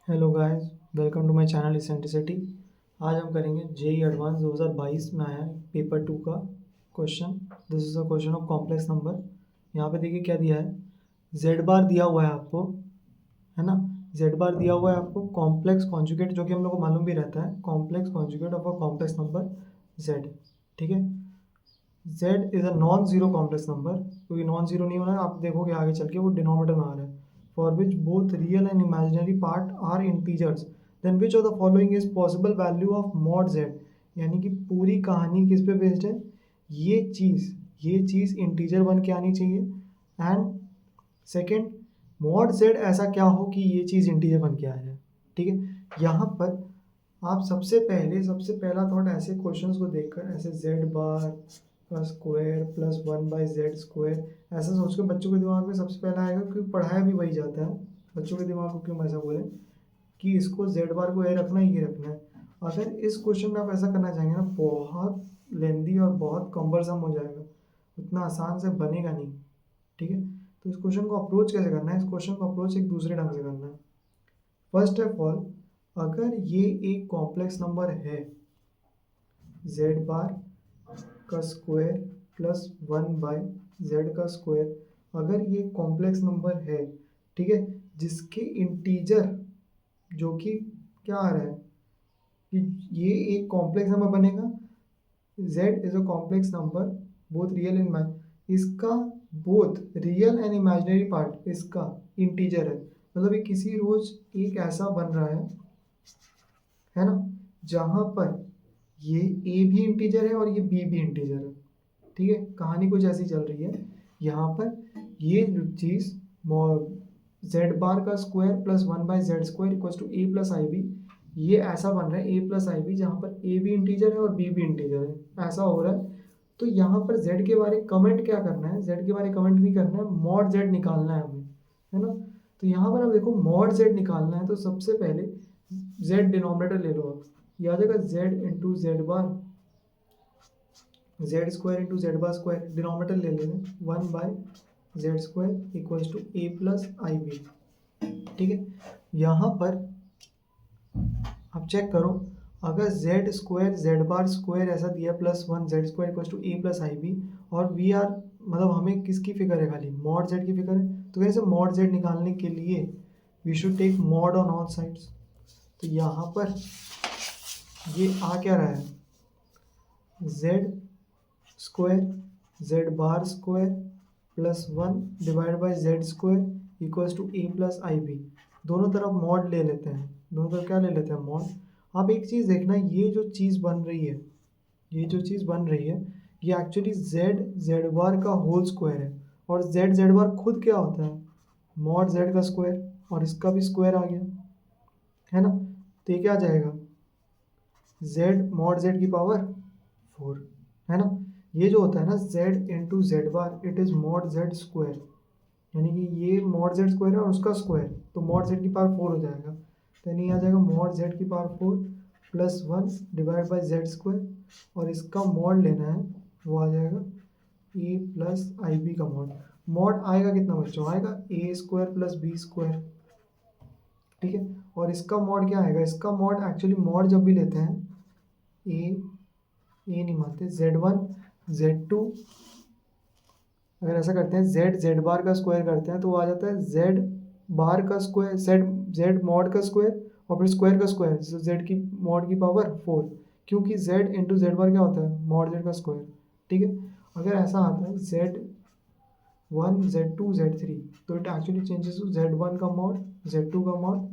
Hello guys, welcome to my channel eccentricity. आज हम करेंगे जेई एडवांस 2022 में आया है पेपर 2 का question. This is a question of complex number. यहाँ पे देखिए क्या दिया है, जेड बार दिया हुआ है आपको, है ना। जेड बार दिया हुआ है आपको कॉम्प्लेक्स कॉन्जुगेट, जो कि हम लोग को मालूम भी रहता है, complex conjugate of a complex number Z. ठीक है, Z is a non zero complex number, क्योंकि नॉन जीरो नहीं होना है, आप देखोगे आगे चल के वो डिनोमिनेटर में आ रहा है। For which both real and imaginary part are integers, then which of the following is possible value of mod Z. यानी कि पूरी कहानी किस पे बेस्ड है, ये चीज़ इंटीजर बन के आनी चाहिए। एंड सेकेंड, मॉड जेड ऐसा क्या हो कि ये चीज़ इंटीजर बन के आ जाए। ठीक है, यहाँ पर आप सबसे पहला थॉट ऐसे क्वेश्चंस को देखकर, ऐसे जेड बार का स्क्वायर प्लस 1/z² ऐसा सोच के बच्चों के दिमाग में सबसे पहला आएगा, क्योंकि पढ़ाया भी वही जाता है। बच्चों के दिमाग को क्यों ऐसा बोले कि इसको जेड बार को ये रखना है, ये रखना है। अगर इस क्वेश्चन में आप ऐसा करना चाहेंगे ना, बहुत लेंदी और बहुत कम्बरसम हो जाएगा, उतना आसान से बनेगा नहीं। ठीक है, तो इस क्वेश्चन को अप्रोच कैसे करना है, इस क्वेश्चन को अप्रोच एक दूसरे ढंग से करना है। फर्स्ट ऑफ ऑल, अगर ये एक कॉम्प्लेक्स नंबर है, जेड बार का स्क्वायर प्लस 1/z का स्क्वायर, अगर ये कॉम्प्लेक्स नंबर है, ठीक है, जिसके इंटीजर जो कि क्या आ रहा है कि ये एक कॉम्प्लेक्स नंबर बनेगा। z is a complex number, both real and इसका both real and imaginary part इसका इंटीजर है। मतलब ये किसी रोज एक ऐसा बन रहा है ना, जहाँ पर ये a भी इंटीजर है और ये b भी इंटीजर है। ठीक है, कहानी कुछ ऐसी चल रही है। यहाँ पर ये चीज़ जेड बार का square plus 1/z² equals to a plus I B, ये ऐसा बन रहा है a प्लस आई बी, जहाँ पर a भी इंटीजर है और b भी इंटीजर है, ऐसा हो रहा है। तो यहाँ पर z के बारे कमेंट क्या करना है, z के बारे कमेंट नहीं करना है, मॉड z निकालना है हमें, है ना। तो यहाँ पर आप देखो मॉड z निकालना है, तो सबसे पहले z डिनोमिनेटर ले लो आप, ये आ जाएगा z into Z bar, z² into Z bar square, denominator ले लेंगे 1/z² equals to a plus I B. ठीक है, यहाँ पर आप चेक करो, अगर Z square Z bar square ऐसा दिया प्लस 1/z² equals to a plus I B, और वी आर मतलब हमें किसकी फिक्र है, खाली मॉड जेड की फिक्र है, तो कैसे मॉड जेड निकालने के लिए we should take mod on all sides. तो यहाँ पर ये आ क्या रहा है, Z square Z bar square plus 1/z² equals to a plus I B. दोनों तरफ मॉड ले लेते हैं, दोनों तरफ क्या ले लेते हैं, मॉड। आप एक चीज़ देखना, ये जो चीज़ बन रही है, ये जो चीज़ बन रही है, ये एक्चुअली जेड जेड बार का होल स्क्वायर है, और जेड जेड बार खुद क्या होता है, मॉड जेड का स्क्वायर, और इसका भी स्क्वायर आ गया, है ना। तो ये क्या आ जाएगा, जेड मॉड जेड की पावर 4, है ना। ये जो होता है ना Z into Z bar, it is mod Z square, यानी कि ये मॉड जेड स्क्वायर है और उसका स्क्वायर, तो मॉड जेड की पावर 4 हो जाएगा। तो यानी आ जाएगा मॉड जेड की पावर 4 प्लस 1/z², और इसका मॉड लेना है, वो आ जाएगा ए प्लस आई बी का मॉड। मॉड आएगा कितना बच्चों, आएगा a² प्लस b²। ठीक है, और इसका मॉड क्या आएगा, इसका मॉड एक्चुअली मॉड जब भी लेते हैं, ए नहीं मानते, z1 z2, अगर ऐसा करते हैं जेड जेड बार का स्क्वायर करते हैं, तो वो आ जाता है जेड बार का स्क्वायर, जेड जेड मॉड का स्क्वायर, और फिर स्क्वायर का स्क्वायर, जेड की मॉड की पावर 4, क्योंकि जेड इंटू जेड बार क्या होता है, मॉड जेड का स्क्वायर। ठीक है, अगर ऐसा आता है z1 z2 z3, तो it actually changes to z1 का मॉड, z2 का मॉड,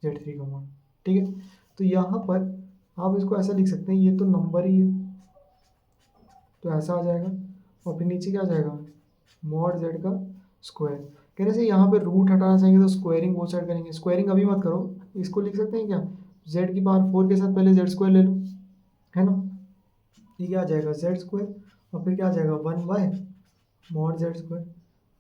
z3 का मॉड। ठीक है, तो यहाँ पर आप इसको ऐसा लिख सकते हैं, ये तो नंबर ही है, तो ऐसा आ जाएगा, और फिर नीचे क्या आ जाएगा, मॉड जेड का स्क्वायर। कहने से यहाँ पे रूट हटाना चाहेंगे तो स्क्वायरिंग वो साइड करेंगे, स्क्वायरिंग अभी मत करो, इसको लिख सकते हैं क्या, जेड की पावर 4 के साथ पहले z² ले लो, है ना। ये क्या आ जाएगा, z², और फिर क्या आ जाएगा 1/मॉड z²।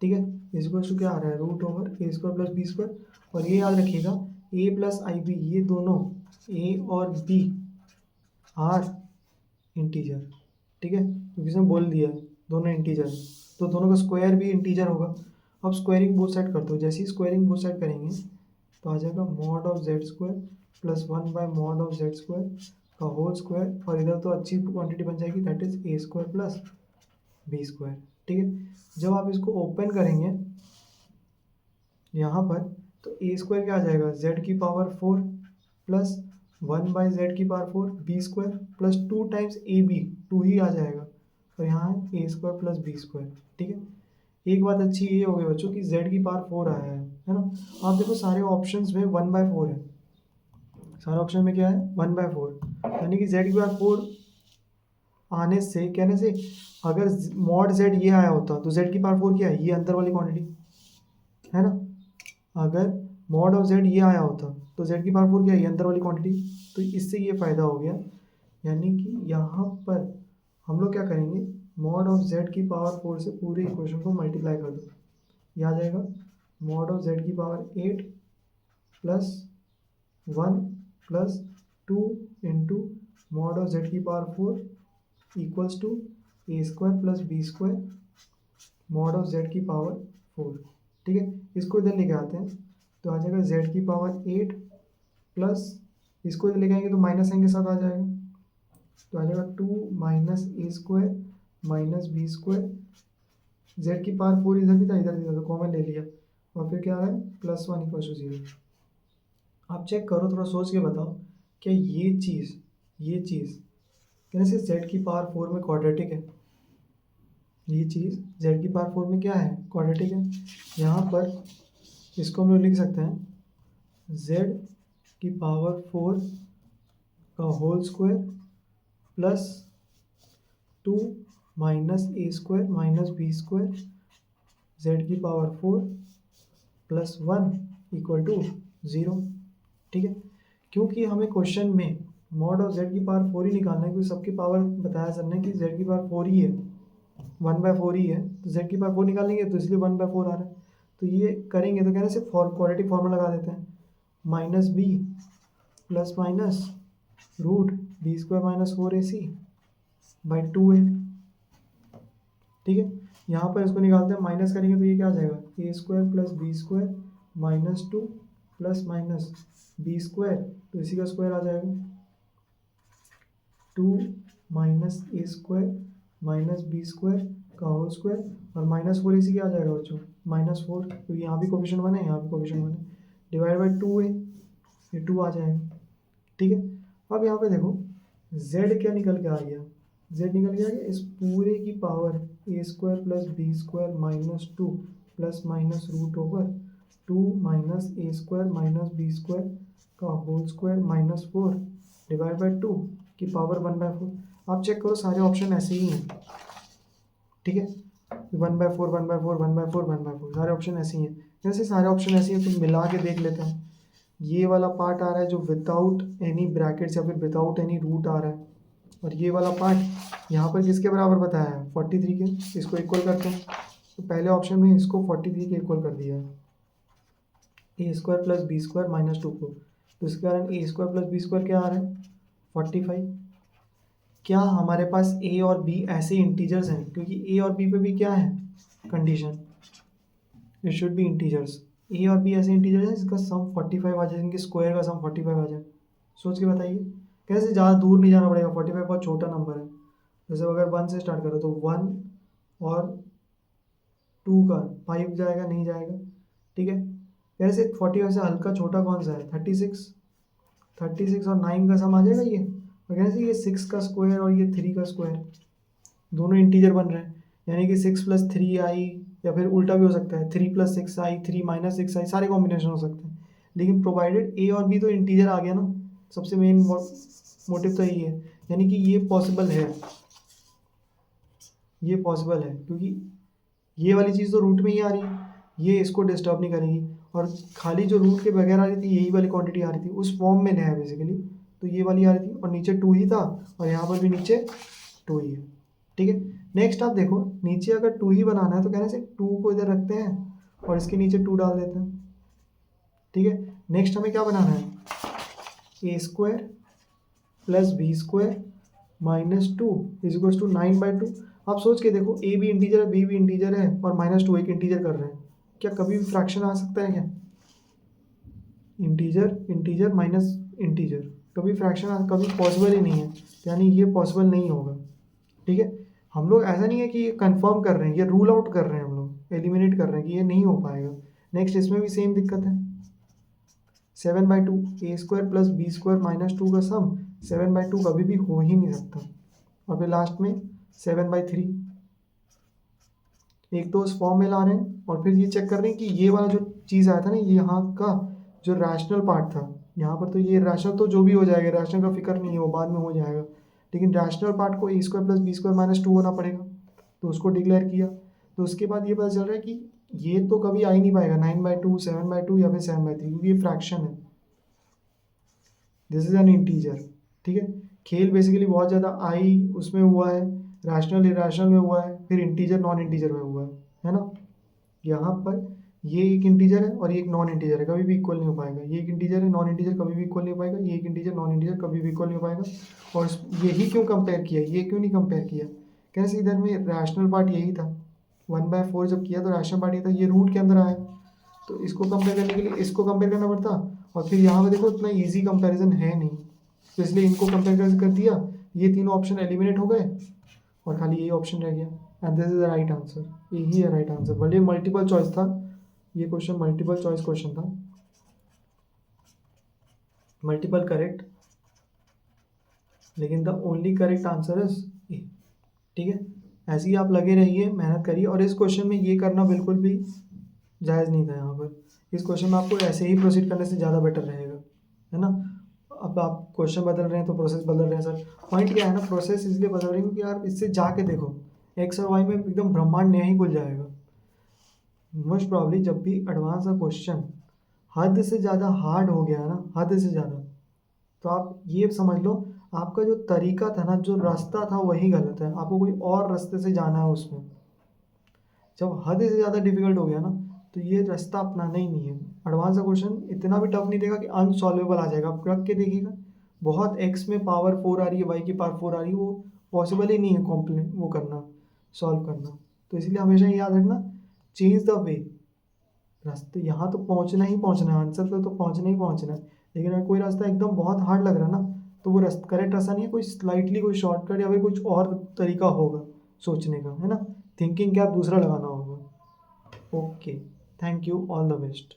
ठीक है, इसको क्या आ रहा है, √a² प्लस b², और ये याद रखिएगा a प्लस आई बी, ये दोनों a और b आर इंटीजर। ठीक है, क्योंकि इसने बोल दिया है दोनों इंटीजर, तो दोनों का स्क्वायर भी इंटीजर होगा। अब स्क्वायरिंग बोथ साइड कर दो, जैसे ही स्क्वायरिंग बोथ साइड करेंगे, तो आ जाएगा mod of Z square plus 1/mod of Z square का होल स्क्वायर, और इधर तो अच्छी क्वांटिटी बन जाएगी, that is A square plus B square. ठीक है, जब आप इसको ओपन करेंगे यहाँ पर, तो ए स्क्वायर क्या आ जाएगा, जेड की पावर 4 प्लस 1/z की power 4 B square plus 2 times A B, 2 ही आ जाएगा, और यहाँ है ए स्क्वायर प्लस बी स्क्वायर। ठीक है, एक बात अच्छी ये हो गई बच्चों कि z की पावर 4 आया है ना। आप देखो सारे ऑप्शंस में 1/4 है, सारे ऑप्शन में क्या है 1/4, यानी कि z की पावर 4 आने से, कहने से, अगर मॉड z ये आया होता तो z की पावर 4 क्या है, ये अंदर वाली क्वांटिटी है ना। अगर मॉड ऑफ z ये आया होता तो z की पावर 4 क्या है, ये अंदर वाली क्वांटिटी। तो इससे ये फ़ायदा हो गया, यानी कि यहाँ पर हम लोग क्या करेंगे, मॉड ऑफ z की पावर 4 से पूरे इक्वेशन को मल्टीप्लाई कर दो, ये आ जाएगा मॉड ऑफ z की power 8 plus 1 plus 2 into mod of z की power 4 equals to a square plus B square mod of z की पावर 4। ठीक है, इसको इधर लेके आते हैं, तो आ जाएगा z की पावर 8 प्लस, इसको इधर लेके आएंगे तो माइनस साइन के साथ आ जाएगा, तो आ जाएगा 2 minus a square minus b square, z की पावर 4 इधर भी था इधर भी था तो कॉमन ले लिया, और फिर क्या आ रहा है प्लस 1 इक्वल टू 0। आप चेक करो, थोड़ा सोच के बताओ, क्या ये चीज़ कहने से z की पावर 4 में क्वाड्रेटिक है, ये चीज़ z की पावर 4 में क्या है, क्वाड्रेटिक है। यहाँ पर इसको हम लोग लिख सकते हैं z की पावर 4 का whole square plus 2 minus a square minus b square z की पावर 4 प्लस 1 इक्वल टू 0। ठीक है, क्योंकि हमें क्वेश्चन में मॉड ऑफ z की पावर 4 ही निकालना है, क्योंकि सबकी पावर बताया सर ने कि z की पावर 4 ही है, 1/4 ही है, तो z की पावर 4 निकालेंगे तो इसलिए 1/4 आ रहा है। तो ये करेंगे तो कहने से क्वाड्रेटिक फॉर्मूला लगा देते हैं, minus b plus minus root b square minus 4ac by 2a। ठीक है, यहाँ पर इसको निकालते हैं, माइनस करेंगे तो ये क्या आ जाएगा, a square plus B square minus 2 plus minus b square, तो इसी का स्क्वायर आ जाएगा 2 minus a square minus b square का होल स्क्वायर, और माइनस 4 इसी क्या आ जाएगा बच्चों, -4, क्योंकि यहाँ भी कोफिशिएंट 1 है यहाँ भी कोफिशिएंट 1 है, डिवाइड बाई 2a, ये 2 आ जाएगा। ठीक है, अब यहाँ पे देखो z क्या निकल के आ गया, z निकल के आ गया इस पूरे की power a square plus B square minus 2 plus minus root over 2 minus a square minus b square का whole square minus 4 divide by 2 की पावर 1/4। आप चेक करो सारे ऑप्शन ऐसे ही हैं। ठीक है, 1/4 1/4 1/4 1/4 सारे ऑप्शन ऐसे ही हैं, जैसे सारे ऑप्शन ऐसे हैं तो मिला के देख लेते हैं। ये वाला पार्ट आ रहा है जो विदाउट एनी ब्रैकेट्स या फिर विदाउट एनी रूट आ रहा है, और ये वाला पार्ट यहाँ पर किसके बराबर बताया है 43 के, इसको इक्वल करते हैं, तो पहले ऑप्शन में इसको 43 के इक्वल कर दिया है, ए square plus B square minus 2 को, तो इसके कारण a square plus B square क्या आ रहा है 45। क्या हमारे पास ए और बी ऐसे इंटीजर्स हैं, क्योंकि ए और बी पे भी क्या है condition, it should be integers, a और बी ऐसे इंटीजर्स हैं जिसका सम 45 आ जाए, इनके स्क्वायर का सम 45 आ जाए। सोच के बताइए, कैसे, ज़्यादा दूर नहीं जाना पड़ेगा, 45 बहुत छोटा नंबर है, जैसे अगर 1 से स्टार्ट करो तो 1 और 2 का 5 जाएगा नहीं जाएगा। ठीक है, कैसे 45 से हल्का छोटा कौन सा है 36 और 9 का सम आ जाएगा ये, और कैसे ये 6 का स्क्वायर और ये 3 का स्क्वायर दोनों इंटीजर बन रहे हैं, यानी कि 6 + 3 आई, या फिर उल्टा भी हो सकता है 3 + 6 आई 3 - 6 आई, सारे कॉम्बिनेशन हो सकते हैं, लेकिन प्रोवाइडेड ए और बी तो इंटीजर आ गया ना, सबसे मेन मोटिव तो यही है, यानी कि ये पॉसिबल है, ये पॉसिबल है, क्योंकि ये वाली चीज़ तो रूट में ही आ रही है, ये इसको डिस्टर्ब नहीं करेगी, और खाली जो रूट के बगैर आ रही थी यही वाली क्वांटिटी आ रही थी, उस फॉर्म में है बेसिकली, तो ये वाली आ रही थी, और नीचे 2 ही था, और यहाँ पर भी नीचे 2 ही है। ठीक है, नेक्स्ट आप देखो, नीचे अगर 2 ही बनाना है तो कहने से 2 को इधर रखते हैं और इसके नीचे 2 डाल देते हैं। ठीक है, नेक्स्ट हमें क्या बनाना है, ए square plus B square minus 2 is to 9/2। आप सोच के देखो, ए भी इंटीजर है बी भी इंटीजर है और -2 एक इंटीजर कर रहे हैं, क्या कभी भी फ्रैक्शन आ सकता है क्या, इंटीजर इंटीजर माइनस इंटीजर, कभी फ्रैक्शन कभी पॉसिबल ही नहीं है, यानी ये पॉसिबल नहीं होगा। ठीक है, हम लोग ऐसा नहीं है कि ये कंफर्म कर रहे हैं, ये रूल आउट कर रहे हैं, हम लोग एलिमिनेट कर रहे हैं कि ये नहीं हो पाएगा। नेक्स्ट इसमें भी सेम दिक्कत है, 7/2 a square plus B square minus 2 का सम 7/2 कभी भी हो ही नहीं सकता। और फिर लास्ट में 7/3, एक तो उस फॉर्म में ला रहे हैं और फिर ये चेक कर रहे हैं कि ये वाला जो चीज़ आया था ना, ये यहाँ का जो रैशनल पार्ट था, यहाँ पर तो ये रैशनल तो जो भी हो जाएगा, रैशनल का फिक्र नहीं है, वो बाद में हो जाएगा, लेकिन रैशनल पार्ट को a square plus B square minus 2 होना पड़ेगा, तो उसको डिक्लेयर किया। तो उसके बाद ये पता चल रहा है कि ये तो कभी आ ही नहीं पाएगा 9/2, 7/2 या फिर 7/3, क्योंकि ये फ्रैक्शन है, दिस इज एन इंटीजर। ठीक है, खेल बेसिकली बहुत ज़्यादा आई उसमें हुआ है, रैशनल इरेशनल में हुआ है, फिर इंटीजर नॉन इंटीजर में हुआ है ना। यहाँ पर ये एक इंटीजर है और ये एक नॉन इंटीजर है, कभी भी इक्वल नहीं हो पाएगा। ये एक इंटीजर है, नॉन इंटीजर कभी भी इक्वल नहीं हो पाएगा। ये एक इंटीजर, नॉन इंटीजर कभी भी इक्वल नहीं हो पाएगा। और यही क्यों कंपेयर किया, ये क्यों नहीं कंपेयर किया, कैसे इधर में रैशनल पार्ट यही था, 1/4 जब किया तो रैशनल पार्ट ये था, ये रूट के अंदर आया, तो इसको कंपेयर करने के लिए इसको कंपेयर करना पड़ता। और फिर यहाँ पे देखो इतना ईजी कंपेरिजन है नहीं, तो इसलिए इनको कंपेयर कर दिया, ये तीनों ऑप्शन एलिमिनेट हो गए और खाली यही ऑप्शन रह गया, and this is the right answer, यही है राइट आंसर। भले मल्टीपल चॉइस था, ये क्वेश्चन मल्टीपल चॉइस क्वेश्चन था, मल्टीपल करेक्ट, लेकिन the only correct answer is a. ठीक है, ऐसे ही आप लगे रहिए, मेहनत करिए, और इस क्वेश्चन में ये करना बिल्कुल भी जायज़ नहीं था यहाँ पर। इस क्वेश्चन में आपको ऐसे ही प्रोसीड करने से ज़्यादा बेटर रहेगा, है ना। अब आप क्वेश्चन बदल रहे हैं तो प्रोसेस बदल रहे हैं सर, पॉइंट क्या है ना, प्रोसेस इसलिए बदल रही है क्योंकि यार इससे जाके देखो एक्स और वाई में एकदम ब्रह्मांड नया ही खुल जाएगा। मोस्ट प्रॉब्ली जब भी एडवांस का क्वेश्चन हद से ज़्यादा हार्ड हो गया ना, हद से ज़्यादा, तो आप ये समझ लो आपका जो तरीका था ना, जो रास्ता था वही गलत है, आपको कोई और रास्ते से जाना है उसमें। जब हद से ज़्यादा डिफिकल्ट हो गया ना, तो ये रास्ता अपनाना ही नहीं है। एडवांस का क्वेश्चन इतना भी टफ नहीं देगा कि अनसॉल्वेबल आ जाएगा, आप रख के देखिएगा बहुत एक्स में पावर 4 आ रही है, वाई की पावर 4 आ रही है, वो पॉसिबल ही नहीं है कॉम्प्लीट वो करना, सॉल्व करना। तो इसलिए हमेशा याद रखना, चेंज द वे, रास्ते यहाँ तो पहुँचना ही पहुँचना है, आंसर पे तो पहुँचना ही पहुँचना है, लेकिन अगर कोई रास्ता एकदम बहुत हार्ड लग रहा है ना, तो वो रास्ता करेक्ट रास्ता नहीं है, कोई स्लाइटली कोई शॉर्टकट या फिर कुछ और तरीका होगा सोचने का, है ना, थिंकिंग कैप दूसरा लगाना होगा। Okay, thank you, all the best.